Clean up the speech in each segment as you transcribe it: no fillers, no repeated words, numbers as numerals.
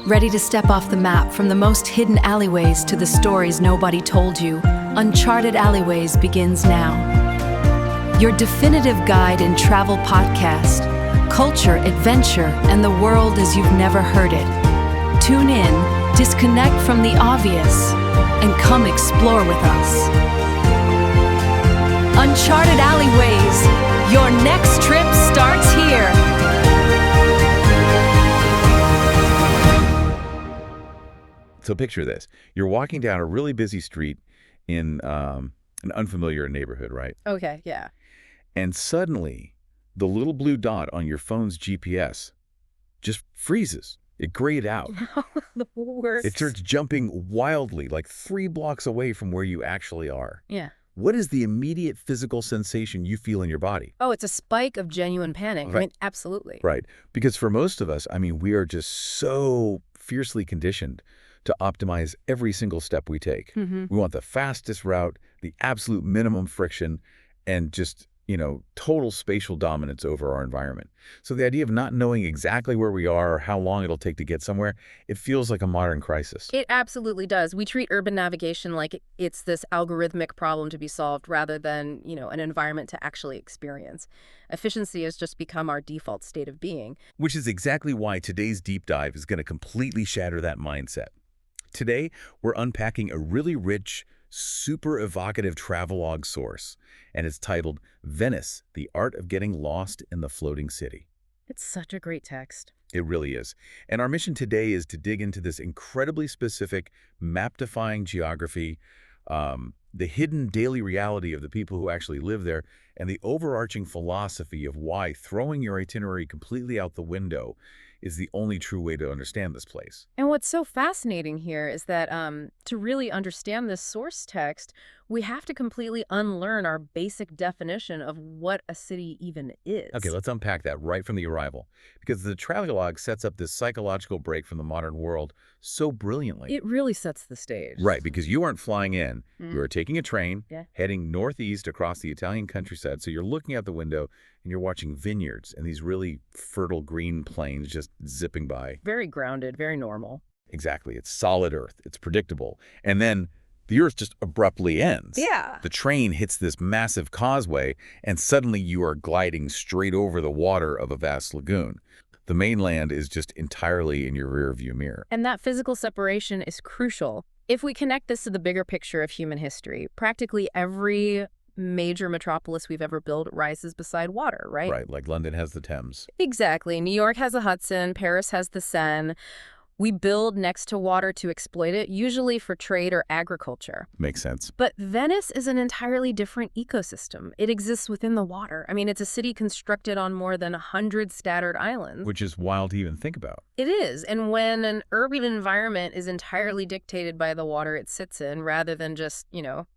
Ready to step off the map from the most hidden alleyways to the stories nobody told you? Uncharted Alleyways begins now. Your definitive guide and travel podcast, culture, adventure, and the world as you've never heard it. Tune in, disconnect from the obvious, and come explore with us. Uncharted Alleyways, your next trip starts here. So picture this. You're walking down a really busy street in an unfamiliar neighborhood, right? Okay, yeah. And suddenly, the little blue dot on your phone's GPS just freezes. It grayed out. The worst. It starts jumping wildly, like 3 blocks away from where you actually are. Yeah. What is the immediate physical sensation you feel in your body? Oh, it's a spike of genuine panic. Right. I mean, absolutely. Right. Because for most of us, we are just so fiercely conditioned to optimize every single step we take. Mm-hmm. We want the fastest route, the absolute minimum friction, and just, total spatial dominance over our environment. So the idea of not knowing exactly where we are or how long it'll take to get somewhere, it feels like a modern crisis. It absolutely does. We treat urban navigation like it's this algorithmic problem to be solved rather than, an environment to actually experience. Efficiency has just become our default state of being. Which is exactly why today's deep dive is going to completely shatter that mindset. Today, we're unpacking a really rich, super evocative travelogue source, and it's titled Venice, The Art of Getting Lost in the Floating City. It's such a great text. It really is. And our mission today is to dig into this incredibly specific, map-defying geography, the hidden daily reality of the people who actually live there, and the overarching philosophy of why throwing your itinerary completely out the window is the only true way to understand this place. And what's so fascinating here is that to really understand this source text, we have to completely unlearn our basic definition of what a city even is. Okay, let's unpack that right from the arrival, because the travelogue sets up this psychological break from the modern world so brilliantly. It really sets the stage. Right, because you aren't flying in. You are taking a train, Yeah. heading northeast across the Italian countryside. So you're looking out the window and you're watching vineyards and these really fertile green plains just zipping by. Very grounded, very normal. Exactly. It's solid earth. It's predictable. And then the earth just abruptly ends. Yeah. The train hits this massive causeway and suddenly you are gliding straight over the water of a vast lagoon. The mainland is just entirely in your rearview mirror. And that physical separation is crucial. If we connect this to the bigger picture of human history, practically every major metropolis we've ever built rises beside water, right? Right, like London has the Thames. Exactly. New York has the Hudson, Paris has the Seine. We build next to water to exploit it, usually for trade or agriculture. Makes sense. But Venice is an entirely different ecosystem. It exists within the water. I mean, it's a city constructed on more than 100 scattered islands. Which is wild to even think about. It is. And when an urban environment is entirely dictated by the water it sits in, rather than just,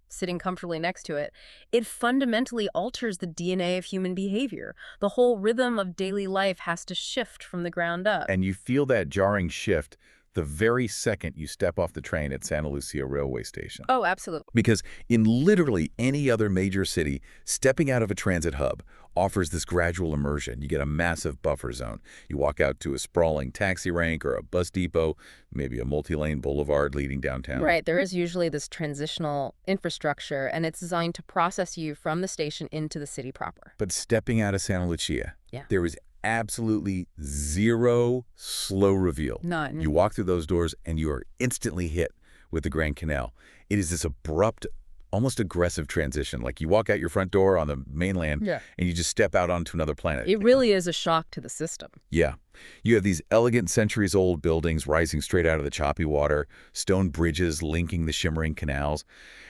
sitting comfortably next to it, it fundamentally alters the DNA of human behavior. The whole rhythm of daily life has to shift from the ground up. And you feel that jarring shift the very second you step off the train at Santa Lucia railway station. Oh, absolutely. Because in literally any other major city, stepping out of a transit hub offers this gradual immersion. You get a massive buffer zone. You walk out to a sprawling taxi rank or a bus depot, maybe a multi-lane boulevard leading downtown. Right. There is usually this transitional infrastructure, and it's designed to process you from the station into the city proper. But stepping out of Santa Lucia, Yeah. there is absolutely zero slow reveal. None. You walk through those doors and you are instantly hit with the Grand Canal. It is this abrupt, almost aggressive transition. Like you walk out your front door on the mainland and you just step out onto another planet. It really is a shock to the system. Yeah. You have these elegant centuries-old buildings rising straight out of the choppy water, stone bridges linking the shimmering canals,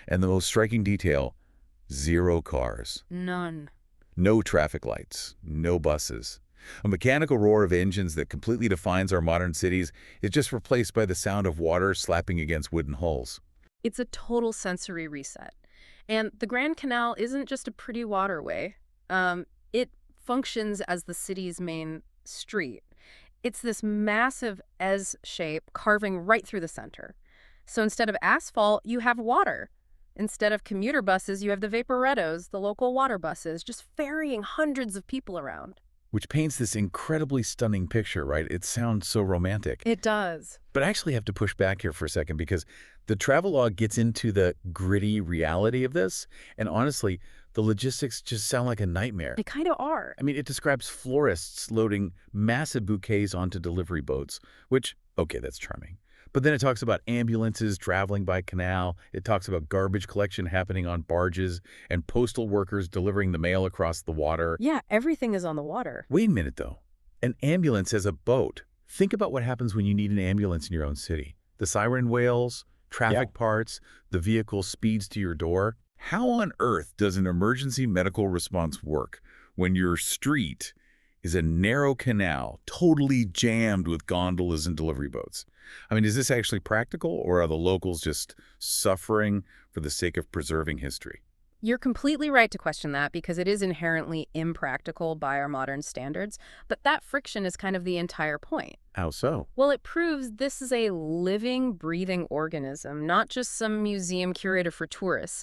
and the most striking detail, 0 cars. None. No traffic lights, no buses. A mechanical roar of engines that completely defines our modern cities is just replaced by the sound of water slapping against wooden hulls. It's a total sensory reset. And the Grand Canal isn't just a pretty waterway. It functions as the city's main street. It's this massive S shape carving right through the center. So instead of asphalt, you have water. Instead of commuter buses, you have the vaporettos, the local water buses, just ferrying hundreds of people around. which paints this incredibly stunning picture, right? It sounds so romantic. It does. But I actually have to push back here for a second because the travelogue gets into the gritty reality of this, and honestly, the logistics just sound like a nightmare. They kind of are. I mean, it describes florists loading massive bouquets onto delivery boats, which, okay, that's charming. But then it talks about ambulances traveling by canal. It talks about garbage collection happening on barges and postal workers delivering the mail across the water. Yeah, everything is on the water. Wait a minute, though. An ambulance as a boat. Think about what happens when you need an ambulance in your own city. The siren wails, traffic parts, the vehicle speeds to your door. How on earth does an emergency medical response work when your street is a narrow canal totally jammed with gondolas and delivery boats? I mean, is this actually practical, or are the locals just suffering for the sake of preserving history? You're completely right to question that because it is inherently impractical by our modern standards, but that friction is kind of the entire point. How so? Well, it proves this is a living, breathing organism, not just some museum curator for tourists.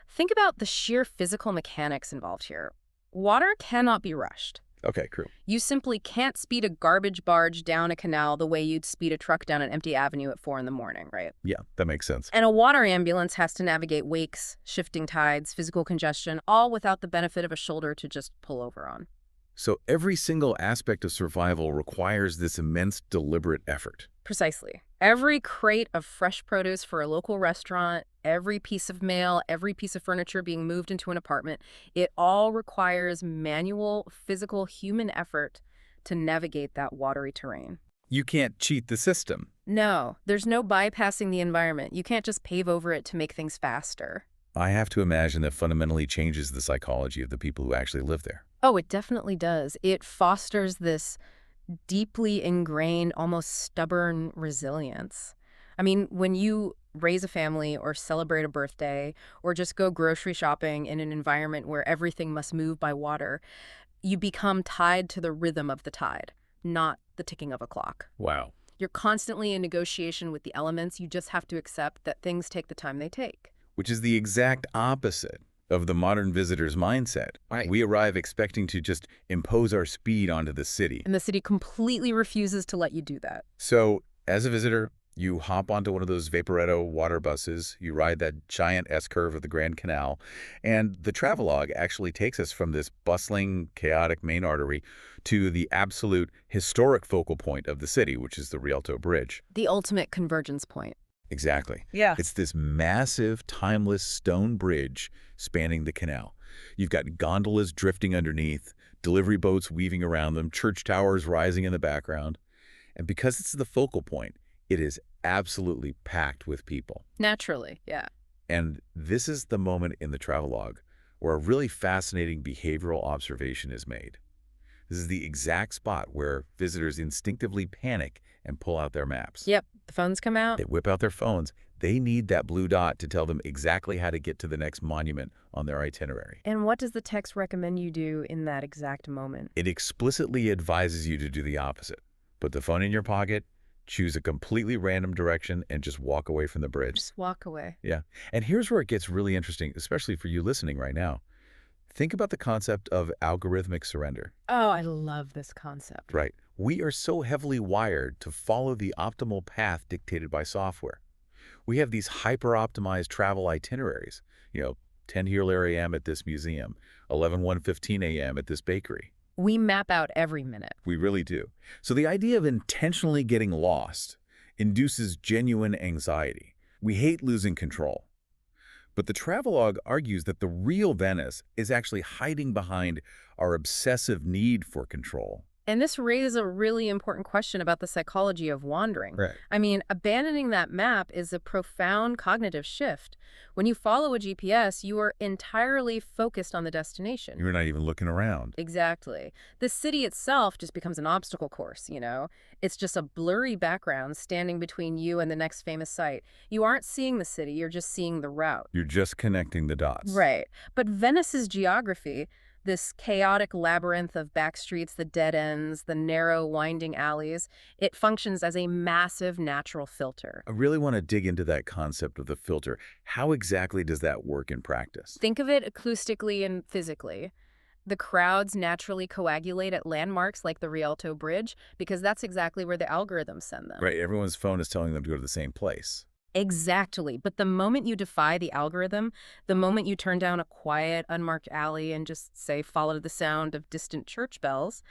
Think about the sheer physical mechanics involved here. Water cannot be rushed. Okay, true. You simply can't speed a garbage barge down a canal the way you'd speed a truck down an empty avenue at 4 in the morning, right? Yeah, that makes sense. And a water ambulance has to navigate wakes, shifting tides, physical congestion, all without the benefit of a shoulder to just pull over on. So every single aspect of survival requires this immense deliberate effort. Precisely. Every crate of fresh produce for a local restaurant, every piece of mail, every piece of furniture being moved into an apartment, it all requires manual, physical, human effort to navigate that watery terrain. You can't cheat the system. No, there's no bypassing the environment. You can't just pave over it to make things faster. I have to imagine that fundamentally changes the psychology of the people who actually live there. Oh, it definitely does. It fosters this deeply ingrained, almost stubborn resilience. I mean, when you raise a family or celebrate a birthday or just go grocery shopping in an environment where everything must move by water, you become tied to the rhythm of the tide, not the ticking of a clock. Wow. You're constantly in negotiation with the elements. You just have to accept that things take the time they take. Which is the exact opposite of the modern visitor's mindset. Right. We arrive expecting to just impose our speed onto the city. And the city completely refuses to let you do that. So, as a visitor, you hop onto one of those vaporetto water buses, you ride that giant S-curve of the Grand Canal, and the travelogue actually takes us from this bustling, chaotic main artery to the absolute historic focal point of the city, which is the Rialto Bridge. The ultimate convergence point. Exactly. Yeah. It's this massive, timeless stone bridge spanning the canal. You've got gondolas drifting underneath, delivery boats weaving around them, church towers rising in the background. And because it's the focal point, it is absolutely packed with people. Naturally, yeah. And this is the moment in the travelogue where a really fascinating behavioral observation is made. This is the exact spot where visitors instinctively panic and pull out their maps. Yep, the phones come out. They whip out their phones. They need that blue dot to tell them exactly how to get to the next monument on their itinerary. And what does the text recommend you do in that exact moment? It explicitly advises you to do the opposite. Put the phone in your pocket, choose a completely random direction, and just walk away from the bridge. Just walk away. Yeah. And here's where it gets really interesting, especially for you listening right now. Think about the concept of algorithmic surrender. Oh, I love this concept. Right. We are so heavily wired to follow the optimal path dictated by software. We have these hyper-optimized travel itineraries. 10 here, Larry am at this museum, 1:15 a.m. at this bakery. We map out every minute. We really do. So the idea of intentionally getting lost induces genuine anxiety. We hate losing control. But the travelogue argues that the real Venice is actually hiding behind our obsessive need for control. And this raises a really important question about the psychology of wandering. Right. I mean, abandoning that map is a profound cognitive shift. When you follow a GPS, you are entirely focused on the destination. You're not even looking around. Exactly. The city itself just becomes an obstacle course, It's just a blurry background standing between you and the next famous site. You aren't seeing the city, you're just seeing the route. You're just connecting the dots. Right. But Venice's geography, this chaotic labyrinth of backstreets, the dead ends, the narrow, winding alleys, it functions as a massive natural filter. I really want to dig into that concept of the filter. How exactly does that work in practice? Think of it acoustically and physically. The crowds naturally coagulate at landmarks like the Rialto Bridge because that's exactly where the algorithms send them. Right, everyone's phone is telling them to go to the same place. Exactly. But the moment you defy the algorithm, the moment you turn down a quiet, unmarked alley and just, say, follow the sound of distant church bells,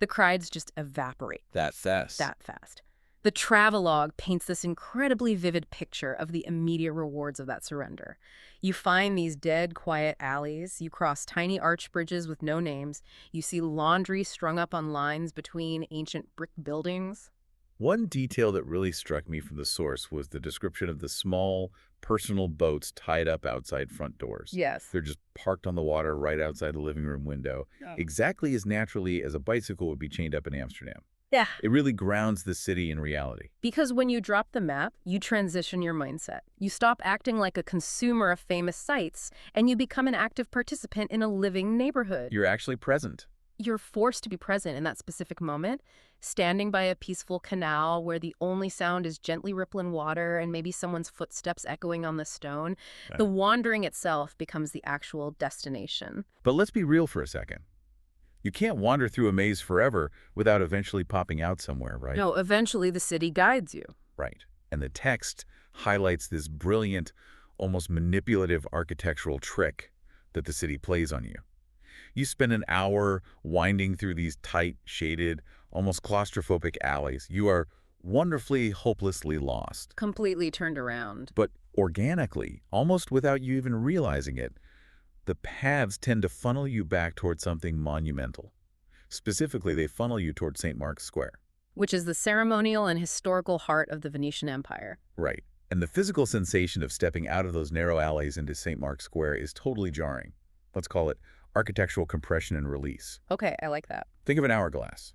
the crowds just evaporate That fast. that fast. The travelogue paints this incredibly vivid picture of the immediate rewards of that surrender. You find these dead, quiet alleys, you cross tiny arch bridges with no names, you see laundry strung up on lines between ancient brick buildings. One detail that really struck me from the source was the description of the small, personal boats tied up outside front doors. Yes. They're just parked on the water right outside the living room window, Yeah. exactly as naturally as a bicycle would be chained up in Amsterdam. Yeah. It really grounds the city in reality. Because when you drop the map, you transition your mindset. You stop acting like a consumer of famous sites, and you become an active participant in a living neighborhood. You're actually present. You're forced to be present in that specific moment, standing by a peaceful canal where the only sound is gently rippling water and maybe someone's footsteps echoing on the stone. The wandering itself becomes the actual destination. But let's be real for a second. You can't wander through a maze forever without eventually popping out somewhere, right? No, eventually the city guides you. Right. And the text highlights this brilliant, almost manipulative architectural trick that the city plays on you. You spend an hour winding through these tight, shaded, almost claustrophobic alleys. You are wonderfully, hopelessly lost. Completely turned around. But organically, almost without you even realizing it, the paths tend to funnel you back towards something monumental. Specifically, they funnel you towards St. Mark's Square. Which is the ceremonial and historical heart of the Venetian Empire. Right. And the physical sensation of stepping out of those narrow alleys into St. Mark's Square is totally jarring. Let's call it architectural compression and release. Okay, I like that. Think of an hourglass.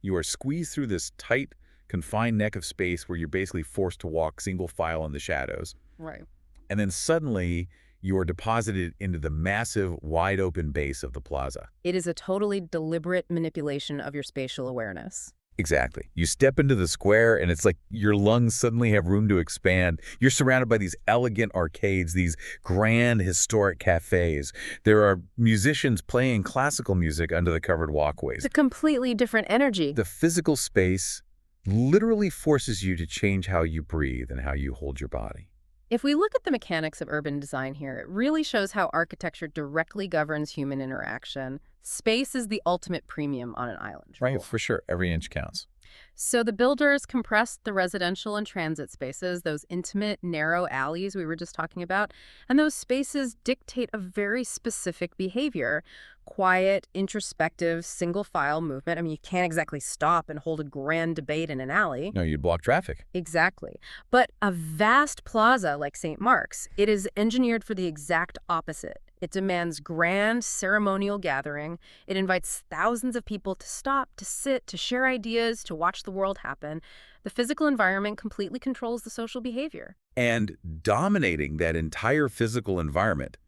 You are squeezed through this tight, confined neck of space where you're basically forced to walk single file in the shadows. Right. And then suddenly, you are deposited into the massive, wide-open base of the plaza. It is a totally deliberate manipulation of your spatial awareness. Exactly. You step into the square, and it's like your lungs suddenly have room to expand. You're surrounded by these elegant arcades, these grand historic cafes. There are musicians playing classical music under the covered walkways. It's a completely different energy. The physical space literally forces you to change how you breathe and how you hold your body. If we look at the mechanics of urban design here, it really shows how architecture directly governs human interaction. Space is the ultimate premium on an island. Right, for sure. Every inch counts. So the builders compressed the residential and transit spaces, those intimate, narrow alleys we were just talking about, and those spaces dictate a very specific behavior. Quiet, introspective, single-file movement. I mean, you can't exactly stop and hold a grand debate in an alley. No, you'd block traffic. Exactly. But a vast plaza like St. Mark's, it is engineered for the exact opposite. It demands grand ceremonial gathering. It invites thousands of people to stop, to sit, to share ideas, to watch the world happen. The physical environment completely controls the social behavior. And dominating that entire physical environment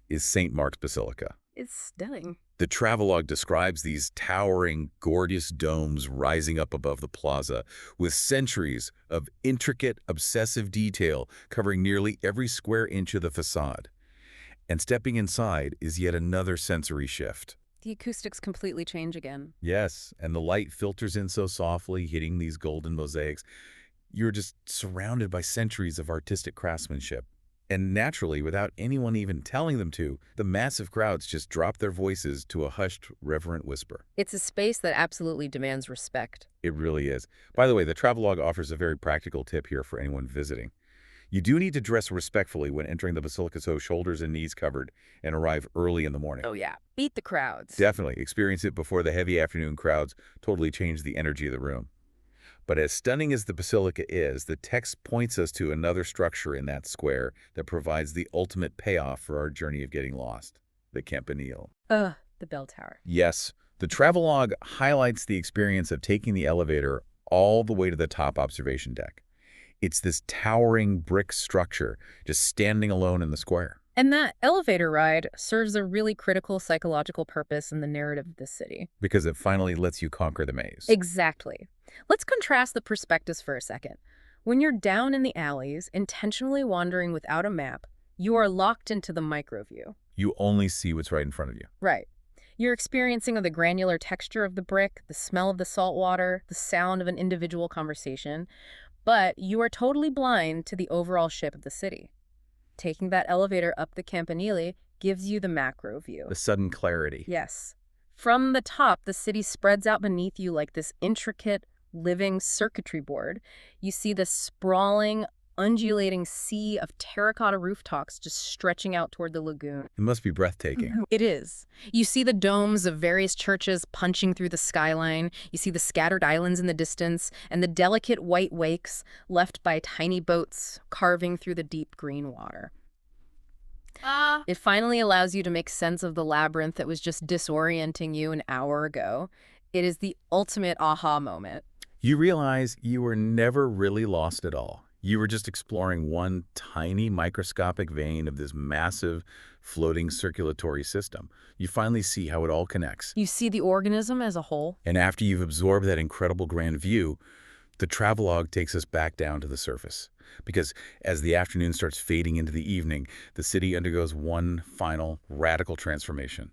is St. Mark's Basilica. It's stunning. The travelogue describes these towering, gorgeous domes rising up above the plaza with centuries of intricate, obsessive detail covering nearly every square inch of the facade. And stepping inside is yet another sensory shift. The acoustics completely change again. Yes, and the light filters in so softly, hitting these golden mosaics. You're just surrounded by centuries of artistic craftsmanship. And naturally, without anyone even telling them to, the massive crowds just drop their voices to a hushed, reverent whisper. It's a space that absolutely demands respect. It really is. By the way, the travelogue offers a very practical tip here for anyone visiting. You do need to dress respectfully when entering the Basilica, so shoulders and knees covered, and arrive early in the morning. Oh yeah, beat the crowds. Definitely. Experience it before the heavy afternoon crowds totally change the energy of the room. But as stunning as the Basilica is, the text points us to another structure in that square that provides the ultimate payoff for our journey of getting lost, the Campanile. Ugh, the bell tower. Yes, the travelogue highlights the experience of taking the elevator all the way to the top observation deck. It's this towering brick structure just standing alone in the square. And that elevator ride serves a really critical psychological purpose in the narrative of this city. Because it finally lets you conquer the maze. Exactly. Let's contrast the perspectives for a second. When you're down in the alleys, intentionally wandering without a map, you are locked into the micro view. You only see what's right in front of you. Right. You're experiencing the granular texture of the brick, the smell of the salt water, the sound of an individual conversation, but you are totally blind to the overall shape of the city. Taking that elevator up the Campanile gives you the macro view. The sudden clarity. Yes. From the top, the city spreads out beneath you like this intricate, living circuitry board. You see the sprawling, undulating sea of terracotta rooftops just stretching out toward the lagoon. It must be breathtaking. It is. You see the domes of various churches punching through the skyline. You see the scattered islands in the distance and the delicate white wakes left by tiny boats carving through the deep green water. It finally allows you to make sense of the labyrinth that was just disorienting you an hour ago. It is the ultimate aha moment. You realize you were never really lost at all. You were just exploring one tiny microscopic vein of this massive floating circulatory system. You finally see how it all connects. You see the organism as a whole. And after you've absorbed that incredible grand view, the travelogue takes us back down to the surface. Because as the afternoon starts fading into the evening, the city undergoes one final radical transformation.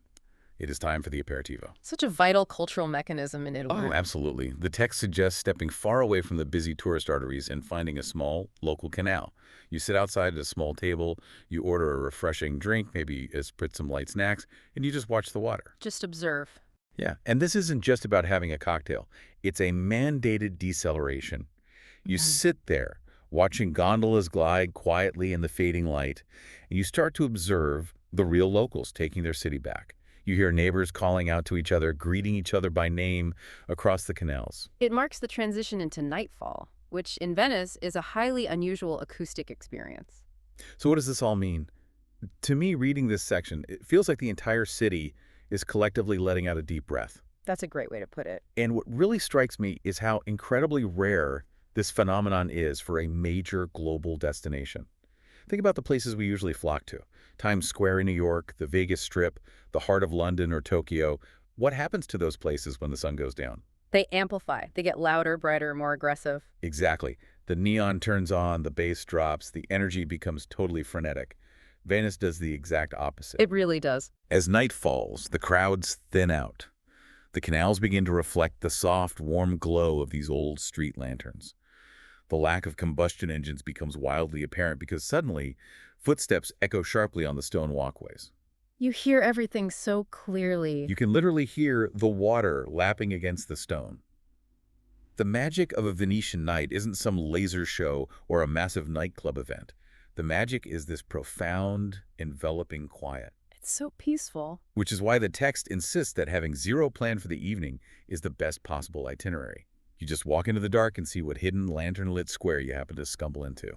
It is time for the aperitivo. Such a vital cultural mechanism in Italy. Oh, absolutely. The text suggests stepping far away from the busy tourist arteries and finding a small local canal. You sit outside at a small table, you order a refreshing drink, maybe a spritz some light snacks, and you just watch the water. Just observe. Yeah, and this isn't just about having a cocktail. It's a mandated deceleration. You sit there, watching gondolas glide quietly in the fading light, and you start to observe the real locals taking their city back. You hear neighbors calling out to each other, greeting each other by name across the canals. It marks the transition into nightfall, which in Venice is a highly unusual acoustic experience. So what does this all mean? To me, reading this section, it feels like the entire city is collectively letting out a deep breath. That's a great way to put it. And what really strikes me is how incredibly rare this phenomenon is for a major global destination. Think about the places we usually flock to. Times Square in New York, the Vegas Strip, the heart of London or Tokyo. What happens to those places when the sun goes down? They amplify. They get louder, brighter, more aggressive. Exactly. The neon turns on, the bass drops, the energy becomes totally frenetic. Venice does the exact opposite. It really does. As night falls, the crowds thin out. The canals begin to reflect the soft, warm glow of these old street lanterns. The lack of combustion engines becomes wildly apparent because suddenly, footsteps echo sharply on the stone walkways. You hear everything so clearly. You can literally hear the water lapping against the stone. The magic of a Venetian night isn't some laser show or a massive nightclub event. The magic is this profound, enveloping quiet. It's so peaceful. Which is why the text insists that having zero plan for the evening is the best possible itinerary. You just walk into the dark and see what hidden lantern-lit square you happen to stumble into.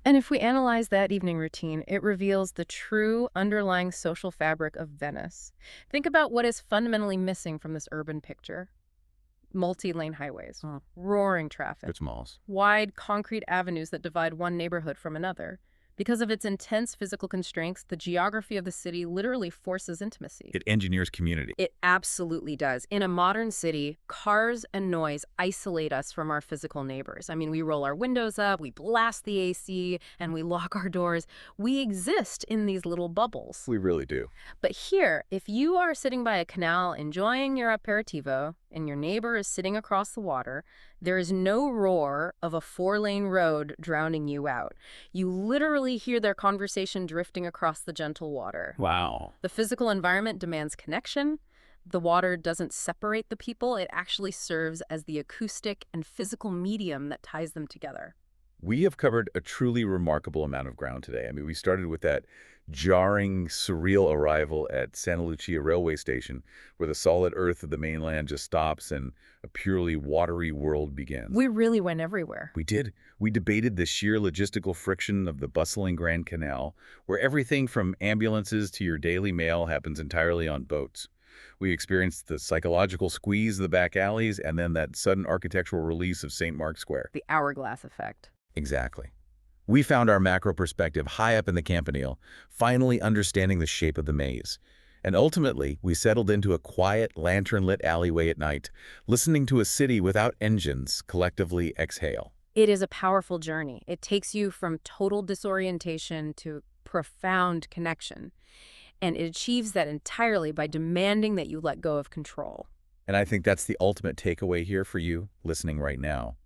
And if we analyze that evening routine, it reveals the true underlying social fabric of Venice. Think about what is fundamentally missing from this urban picture. Multi-lane highways, roaring traffic, It's malls. wide concrete avenues that divide one neighborhood from another. Because of its intense physical constraints, the geography of the city literally forces intimacy. It engineers community. It absolutely does. In a modern city, cars and noise isolate us from our physical neighbors. I mean, we roll our windows up, we blast the AC, and we lock our doors. We exist in these little bubbles. We really do. But here, if you are sitting by a canal enjoying your aperitivo, and your neighbor is sitting across the water, there is no roar of a 4-lane road drowning you out. You literally hear their conversation drifting across the gentle water. Wow. The physical environment demands connection. The water doesn't separate the people. It actually serves as the acoustic and physical medium that ties them together. We have covered a truly remarkable amount of ground today. I mean, we started with that jarring, surreal arrival at Santa Lucia railway station, where the solid earth of the mainland just stops and a purely watery world begins. We really went everywhere. We did. We debated the sheer logistical friction of the bustling Grand Canal, where everything from ambulances to your daily mail happens entirely on boats. We experienced the psychological squeeze of the back alleys and then that sudden architectural release of St. Mark's Square. The hourglass effect. Exactly. We found our macro perspective high up in the Campanile, finally understanding the shape of the maze. And ultimately, we settled into a quiet, lantern-lit alleyway at night, listening to a city without engines collectively exhale. It is a powerful journey. It takes you from total disorientation to profound connection. And it achieves that entirely by demanding that you let go of control. And I think that's the ultimate takeaway here for you listening right now.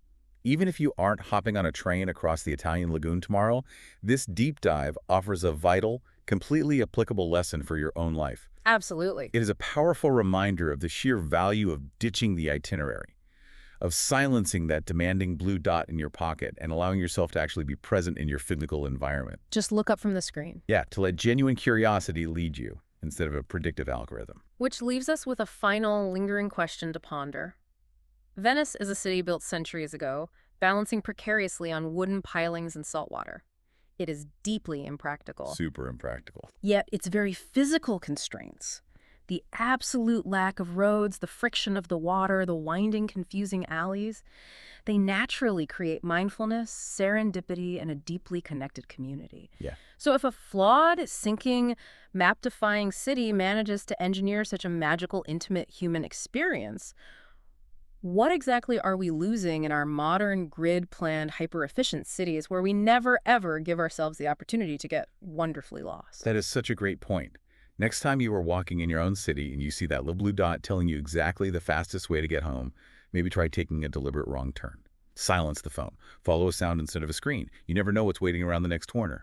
Even if you aren't hopping on a train across the Italian lagoon tomorrow, this deep dive offers a vital, completely applicable lesson for your own life. Absolutely. It is a powerful reminder of the sheer value of ditching the itinerary, of silencing that demanding blue dot in your pocket and allowing yourself to actually be present in your physical environment. Just look up from the screen. Yeah, to let genuine curiosity lead you instead of a predictive algorithm. Which leaves us with a final lingering question to ponder. Venice is a city built centuries ago, balancing precariously on wooden pilings and salt water. It is deeply impractical. Super impractical. Yet its very physical constraints, the absolute lack of roads, the friction of the water, the winding, confusing alleys, they naturally create mindfulness, serendipity, and a deeply connected community. Yeah. So if a flawed, sinking, map-defying city manages to engineer such a magical, intimate human experience, what exactly are we losing in our modern, grid-planned, hyper-efficient cities where we never, ever give ourselves the opportunity to get wonderfully lost? That is such a great point. Next time you are walking in your own city and you see that little blue dot telling you exactly the fastest way to get home, maybe try taking a deliberate wrong turn. Silence the phone. Follow a sound instead of a screen. You never know what's waiting around the next corner.